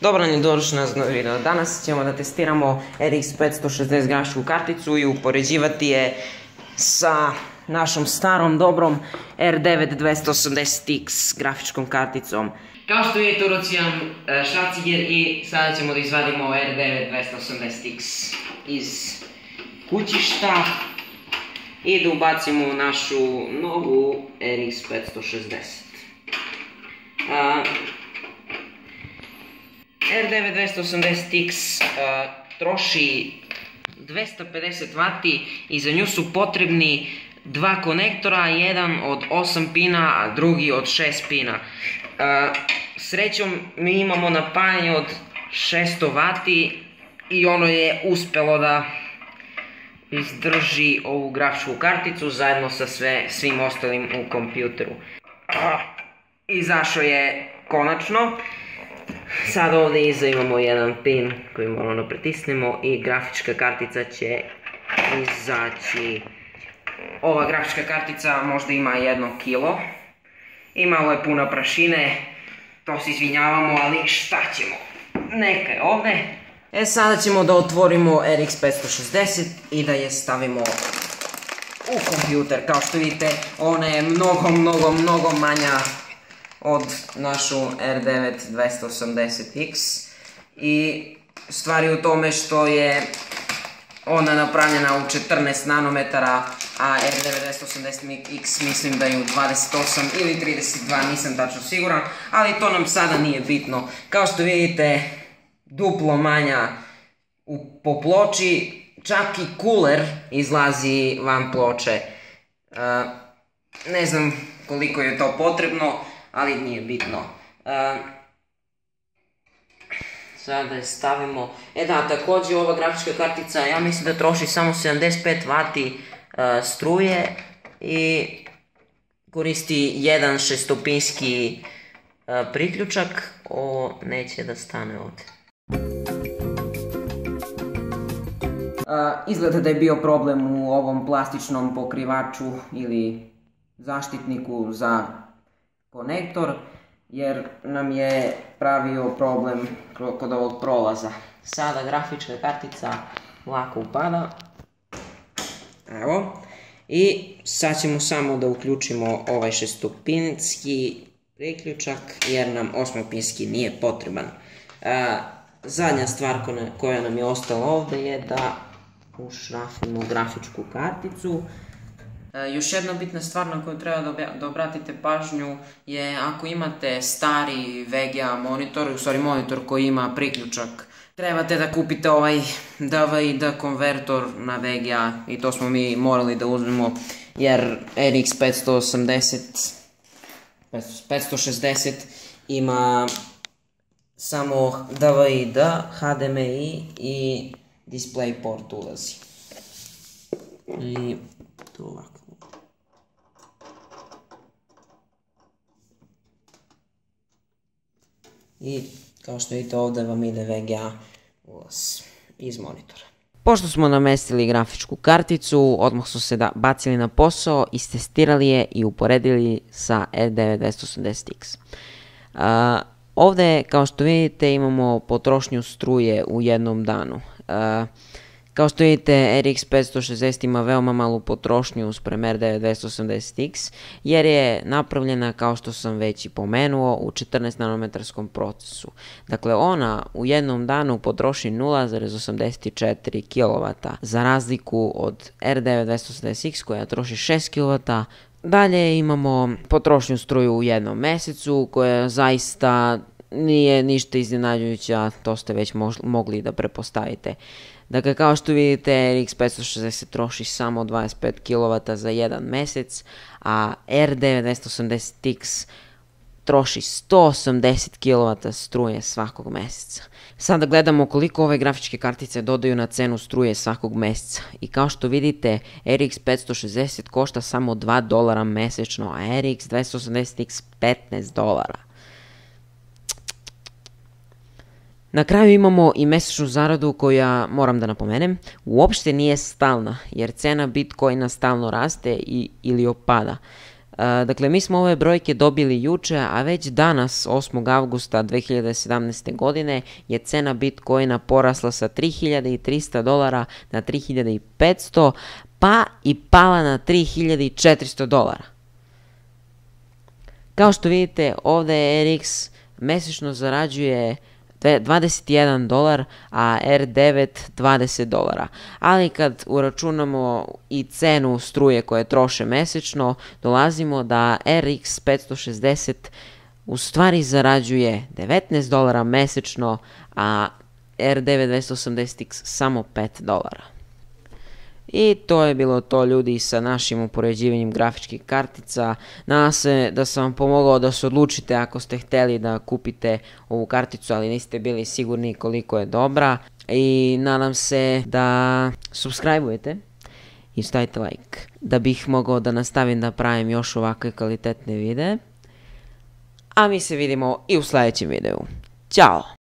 Dobro nam je došli na novi video. Danas ćemo da testiramo RX 560 grafičku karticu i upoređivati je sa našom starom dobrom R9 280X grafičkom karticom. Kao što vidite, u ruci imam šraciger i sada ćemo da izvadimo R9 280X iz kućišta i da ubacimo u našu novu RX 560. R9 280X troši 250 W i za nju su potrebni dva konektora, jedan od 8 pina, a drugi od 6 pina. Srećom mi imamo napajanje od 600 W i ono je uspelo da izdrži ovu grafičku karticu zajedno sa svim ostalim u kompjuteru. Izašao je konačno. Sad ovdje iza imamo jedan pin koji moramo da pritisnemo i grafička kartica će izaći. Ova grafička kartica možda ima 1 kilo i malo je puna prašine, to se izvinjavamo, ali šta ćemo, neka je ovdje. Sada ćemo da otvorimo RX 560 i da je stavimo u kompjuter. Kao što vidite, ona je mnogo manja od našu R9 280X i stvar je u tome što je ona napravljena u 14 nanometara, a R9 280X mislim da je u 28 ili 32, nisam tačno siguran, ali to nam sada nije bitno. Kao što vidite, duplo manja po ploči, čak i kuler izlazi van ploče. Ne znam koliko je to potrebno, ali nije bitno. Sada je stavimo. Također ova grafička kartica, ja mislim da troši samo 75 W struje i koristi jedan šestopinski priključak. Ovo neće da stane ovdje. Izgleda da je bio problem u ovom plastičnom pokrivaču ili zaštitniku za konektor, jer nam je pravio problem kod ovog prolaza. Sada grafička kartica lako upada. Evo. I sad ćemo samo da uključimo ovaj šestopinski priključak, jer nam osmopinski nije potreban. Zadnja stvar koja nam je ostala ovdje je da ušrafimo grafičku karticu. Još jedna bitna stvar na koju treba da obratite pažnju je ako imate stari VGA monitor, u stvari monitor koji ima priključak, trebate da kupite ovaj DV/D konvertor na VGA i to smo mi morali da uzmemo jer RX 560 ima samo DV/D, HDMI i DisplayPort ulazi. I to ovako. I kao što vidite ovdje vam ide VGA ulaz iz monitora. Pošto smo namestili grafičku karticu, odmah smo se bacili na posao, istestirali je i uporedili sa R9 280X. Ovdje kao što vidite imamo potrošnju struje u jednom danu. Kao što vidite, RX 560 ima veoma malu potrošnju sprem R9 280X, jer je napravljena, kao što sam već i pomenuo, u 14 nanometarskom procesu. Dakle, ona u jednom danu potroši 0,84 kW, za razliku od R9 280X koja troši 6 kW. Dalje imamo potrošnju struju u jednom mesecu, koja zaista nije ništa iznenađujuća, to ste već mogli da prepostavite. Dakle, kao što vidite, RX 560 troši samo 25 kW za jedan mesec, a R9 280X troši 180 kW struje svakog meseca. Sada gledamo koliko ove grafičke kartice dodaju na cenu struje svakog meseca. I kao što vidite, RX 560 košta samo $2 mesečno, a RX 280X $15. Na kraju imamo i mesečnu zaradu koja, moram da napomenem, uopšte nije stalna, jer cena Bitcoina stalno raste ili opada. Dakle, mi smo ove brojke dobili juče, a već danas, 8. avgusta 2017. godine, je cena Bitcoina porasla sa $3.300 na $3.500, pa i pala na $3.400. Kao što vidite, ovde RX mesečno zarađuje $21, a R9 $20. Ali kad uračunamo i cenu struje koje troše mesečno, dolazimo da RX 560 u stvari zarađuje $19 mesečno, a R9 280X samo $5. I to je bilo to, ljudi, sa našim upoređivanjem grafičkih kartica. Nadam se da sam vam pomogao da se odlučite ako ste hteli da kupite ovu karticu, ali niste bili sigurni koliko je dobra. I nadam se da subscribe-ujete i stavite like, da bih mogao da nastavim da pravim još ovakve kvalitetne videe. A mi se vidimo i u sljedećem videu. Ćao!